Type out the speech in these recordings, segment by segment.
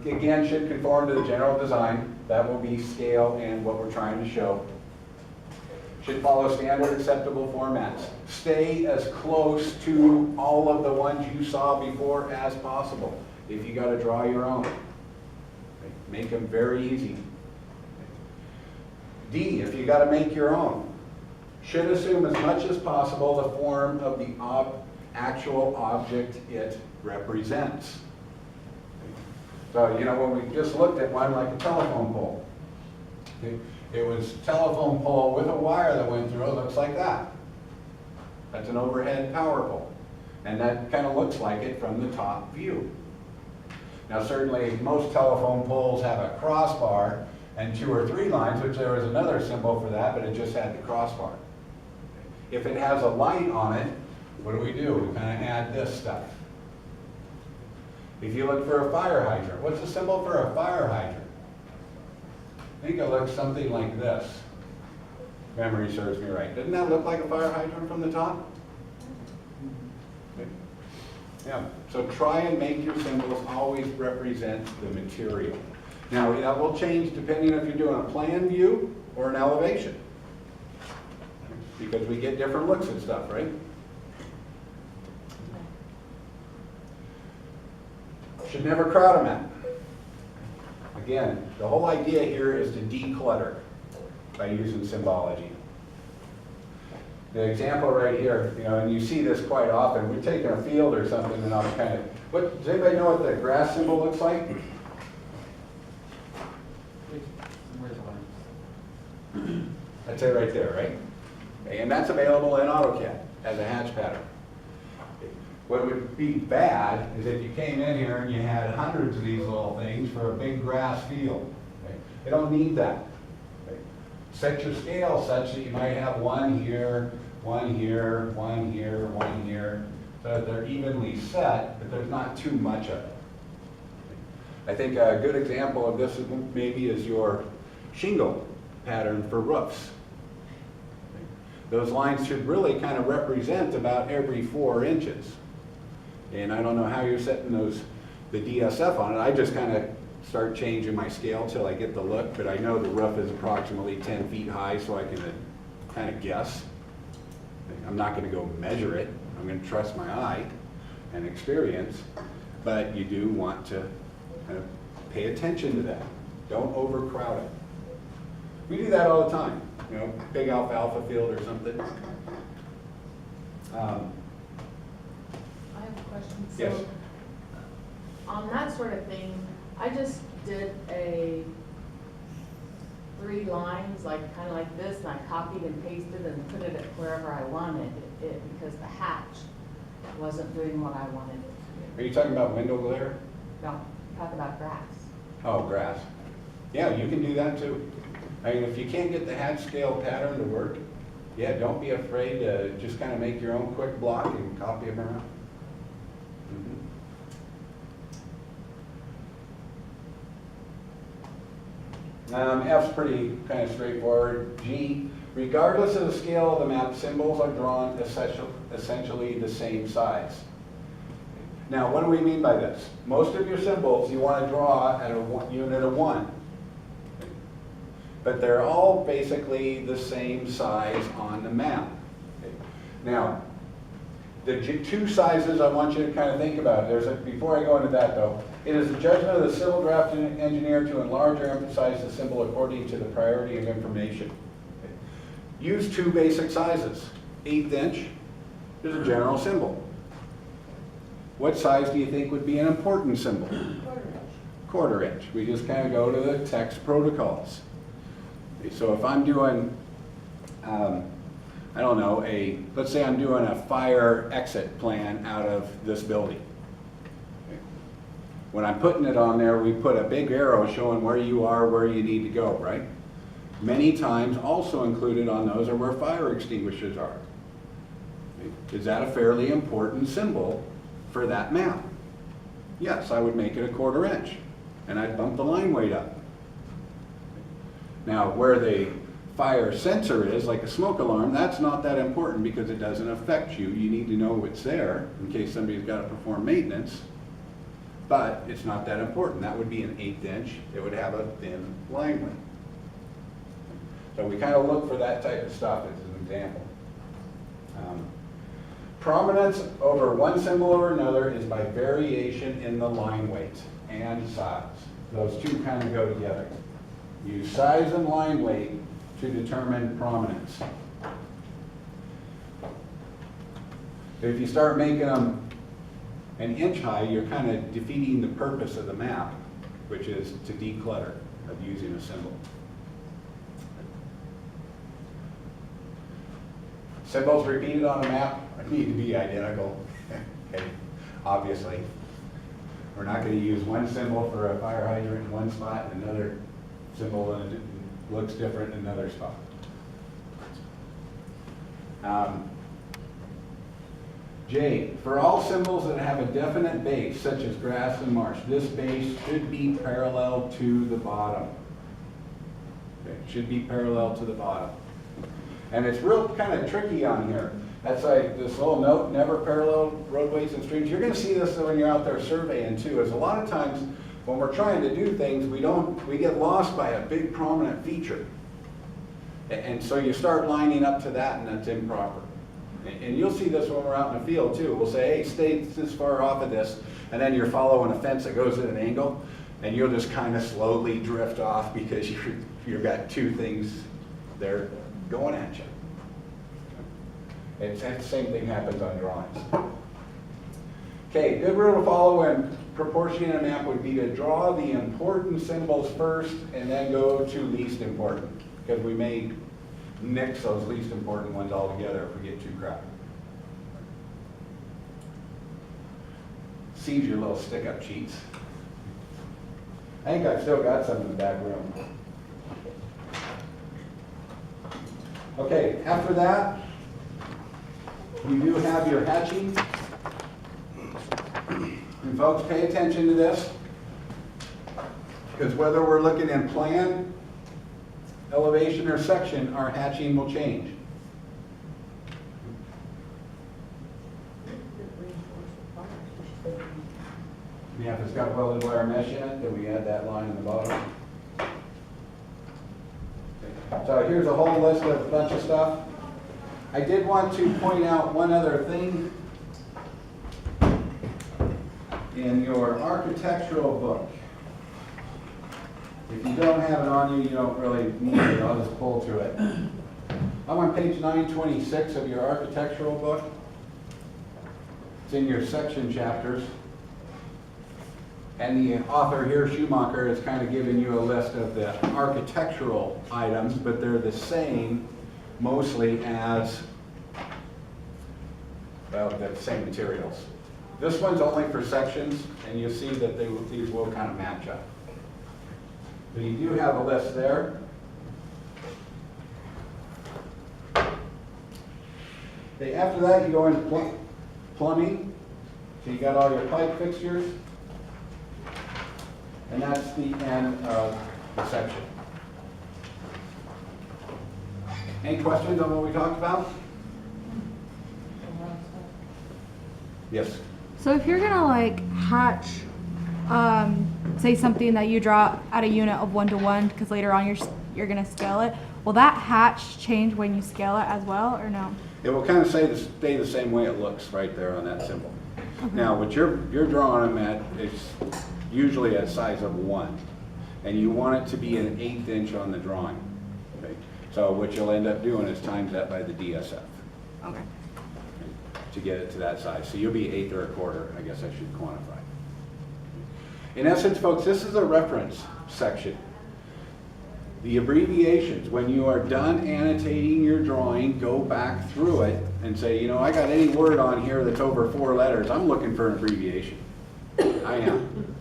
again, should conform to the general design. That will be scale and what we're trying to show. Should follow standard acceptable formats. Stay as close to all of the ones you saw before as possible. If you got to draw your own, make them very easy. D, if you got to make your own, should assume as much as possible the form of the actual object it represents. So, you know, when we just looked at one like a telephone pole, it was a telephone pole with a wire that went through it, looks like that. That's an overhead power pole. And that kind of looks like it from the top view. Now certainly most telephone poles have a crossbar and 2 or 3 lines, which there was another symbol for that, but it just had the crossbar. If it has a light on it, what do? We kind of add this stuff. If you look for a fire hydrant, what's the symbol for a fire hydrant? I think it looks something like this. Memory serves me right. Doesn't that look like a fire hydrant from the top? Yeah, so try and make your symbols always represent the material. Now that will change depending if you're doing a plan view or an elevation. Because we get different looks and stuff, right? Should never crowd a map. Again, the whole idea here is to declutter by using symbology. The example right here, you know, and you see this quite often. We're taking a field or something and I'll kind of, does anybody know what the grass symbol looks like? That's it right there, right? Okay, and that's available in AutoCAD as a hatch pattern. What would be bad is if you came in here and you had hundreds of these little things for a big grass field. Okay? You don't need that. Okay? Set your scale such that you might have one here, one here, one here, one here, so that they're evenly set, but there's not too much of it. I think a good example of this maybe is your shingle pattern for roofs. Those lines should really kind of represent about every 4 inches. And I don't know how you're setting the DSF on it. I just kind of start changing my scale till I get the look, but I know the roof is approximately 10 feet high, so I can kind of guess. I'm not going to go measure it. I'm going to trust my eye and experience, but you do want to kind of pay attention to that. Don't overcrowd it. We do that all the time. You know, big alfalfa field or something. I have a question. Yes. So, on that sort of thing, I just did a 3 lines, like kind of like this, and I copied and pasted and put it wherever I wanted it because the hatch wasn't doing what I wanted it Are you talking about window glare? to. No, talk about grass. Oh, grass. Yeah, you can do that too. I mean, if you can't get the hatch scale pattern to work, yeah, don't be afraid to just kind of make your own quick block and copy them around. F's pretty kind of straightforward. G, regardless of the scale of the map, symbols are drawn essentially the same size. Now, what do we mean by this? Most of your symbols you want to draw at a unit of 1. But they're all basically the same size on the map. Now, the 2 sizes I want you to kind of think about. Before I go into that though, it is the judgment of the civil draft engineer to enlarge or emphasize the symbol according to the priority of information. Use 2 basic sizes. 1/8 inch is a general symbol. What size do you think would be an important symbol? 1/4 inch. We just kind of go to the text protocols. So if I'm doing, I don't know, let's say I'm doing a fire exit plan out of this building. When I'm putting it on there, we put a big arrow showing where you are, where you need to go, right? Many times also included on those are where fire extinguishers are. Is that a fairly important symbol for that map? Yes, I would make it a 1/4 inch, and I'd bump the line weight up. Now, where the fire sensor is, like a smoke alarm, that's not that important because it doesn't affect you. You need to know what's there in case somebody's got to perform maintenance. but it's not that important. That would be an 1/8 inch. It would have a thin line weight. So we kind of look for that type of stuff as an example. Prominence over one symbol or another is by variation in the line weight and size. Those two kind of go together. Use size and line weight to determine prominence. If you start making them an inch high, you're kind of defeating the purpose of the map, which is to declutter of using a symbol. Symbols repeated on a map need to be identical, okay, obviously. We're not going to use one symbol for a fire hydrant in one spot and another symbol and it looks different in another spot. J, for all symbols that have a definite base, such as grass and marsh, this base should be parallel to the bottom. Okay, should be parallel to the bottom. And it's real kind of tricky on here. That's like this little note, never parallel roadways and streams. You're going to see this when you're out there surveying too, is a lot of times when we're trying to do things, we get lost by a big prominent feature. And so you start lining up to that and that's improper. And you'll see this when we're out in the field too. We'll say, hey, stay this far off of this, and then you're following a fence that goes at an angle, and you'll just kind of slowly drift off because you've got two things there going at you. And the same thing happens on drawings. Okay, good rule to follow when proportioning a map would be to draw the important symbols first and then go to least important, because we may nix those least important ones altogether if we get too crowded. Seize your little stick-up sheets. I think I've still got some in the back room. Okay, after that, you do have your hatching. And folks, pay attention to this, because whether we're looking in plan, elevation, or section, our hatching will change. Yeah, if it's got welded wire mesh in it, then we add that line in the bottom. So here's a whole list of a bunch of stuff. I did want to point out one other thing. In your architectural book, if you don't have it on you, you don't really need it. I'll just pull to it. I'm on page 926 of your architectural book. It's in your section chapters. And the author here, Schumacher, is kind of giving you a list of the architectural items, but they're the same mostly as, well, the same materials. This one's only for sections, and you'll see that these will kind of match up. But you do have a list there. Okay, after that, you go into plumbing. So you got all your pipe fixtures. And that's the end of the section. Any questions on what we talked about? Yes. So if you're gonna like hatch, say something that you draw at a unit of 1-to-1, because later on you're gonna scale it, will that hatch change when you scale it as well, or no? It will kind of stay the same way it looks right there on that symbol. Okay. Now, what you're drawing them at is usually a size of 1, and you want it to be an 1/8 inch on the drawing. Okay? So what you'll end up doing is times that by the DSF. Okay. To get it to that size. So you'll be 1/8 or 1/4, I guess I should quantify. In essence, folks, this is a reference section. The abbreviations, when you are done annotating your drawing, go back through it and say, you know, I got any word on here that's over 4 letters, I'm looking for an abbreviation. I am.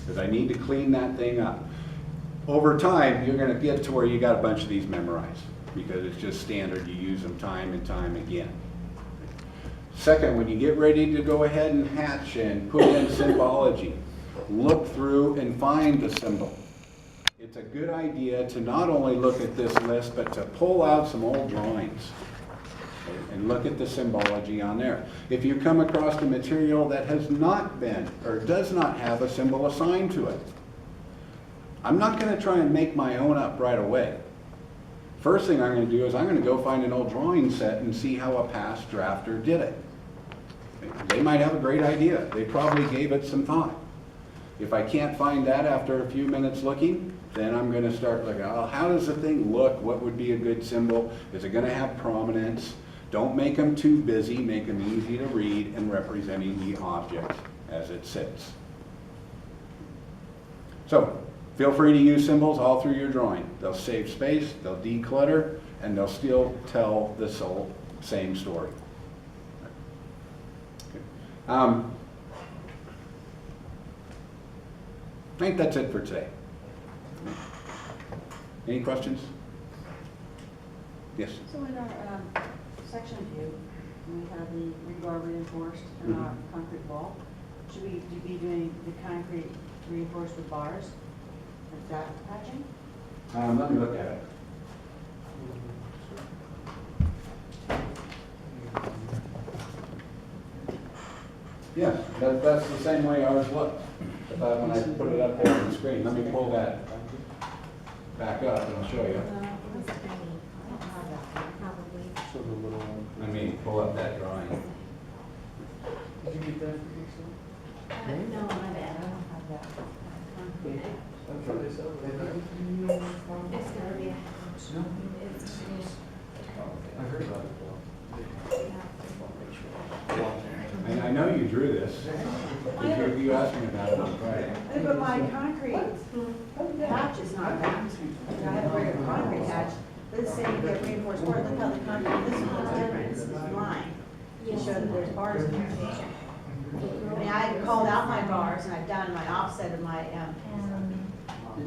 Because I need to clean that thing up. Over time, you're going to get to where you got a bunch of these memorized, because it's just standard. You use them time and time again. Second, when you get ready to go ahead and hatch and put in symbology, look through and find the symbol. It's a good idea to not only look at this list, but to pull out some old drawings And look at the symbology on there. If you come across a material that has not been, or does not have a symbol assigned to it, I'm not gonna try and make my own up right away. First thing I'm gonna do is I'm gonna go find an old drawing set and see how a past drafter did it. They might have a great idea. They probably gave it some thought. If I can't find that after a few minutes looking, then I'm gonna start looking, oh, how does the thing look? What would be a good symbol? Is it gonna have prominence? Don't make them too busy, make them easy to read and representing the object as it sits. So, feel free to use symbols all through your drawing. They'll save space, they'll declutter, and they'll still tell the same story. I think that's it for today. Any questions? Yes? So in our section view, we have the rebar reinforced and our concrete wall. Should we be doing the concrete reinforced with bars? Is that patching? Let me look at it. Yes, that's the same way ours looked. When I put it up there on the screen. Let me pull that back up and I'll show you. Let me pull up that drawing. No, my bad, I don't have that. It's gonna be a house. I heard about it. And I know you drew this. You asked me about it on Friday. But my concrete patch is not that. I have a regular concrete patch, but it's saying you get reinforced board. Look how the concrete, this one is different, it's line. To show that there's bars in there. I mean, I called out my bars and I've done my offset of my,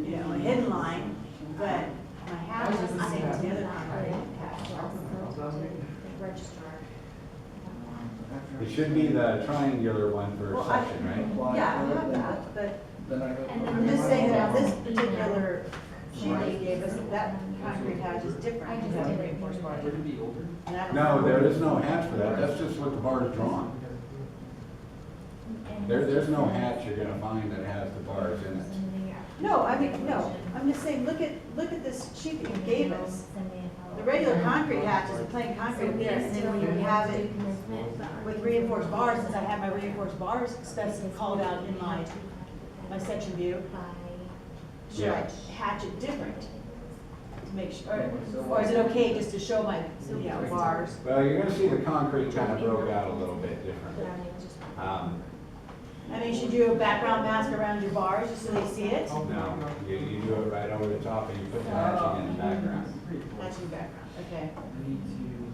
you know, a hidden line, but my hatch is the same as the other concrete patch. It should be the triangular one for Well, section, right? Yeah, I have that, but Then I go. I'm just saying that on this particular sheet they gave us, that concrete hatch is different. It's got reinforced bars. Would it be older? And I don't No, know. there is no hatch for that. That's just what the bar is drawn. There's no hatch you're gonna find that has the bars in it. No, I mean, no, I'm just saying, look at this sheet that you gave us. The regular concrete hatch is a plain concrete there, and then when you have it with reinforced bars, since I have my reinforced bars specified called out in my section view, should I hatch it different? To make sure, or is it okay just to show my, you know, bars? Well, you're gonna see the concrete kind of broke out a little bit differently. I mean, should you do a background mask around your bars just so they see it? No, you do it right over the top and you put the hatching in the background. Matching background, okay. I need to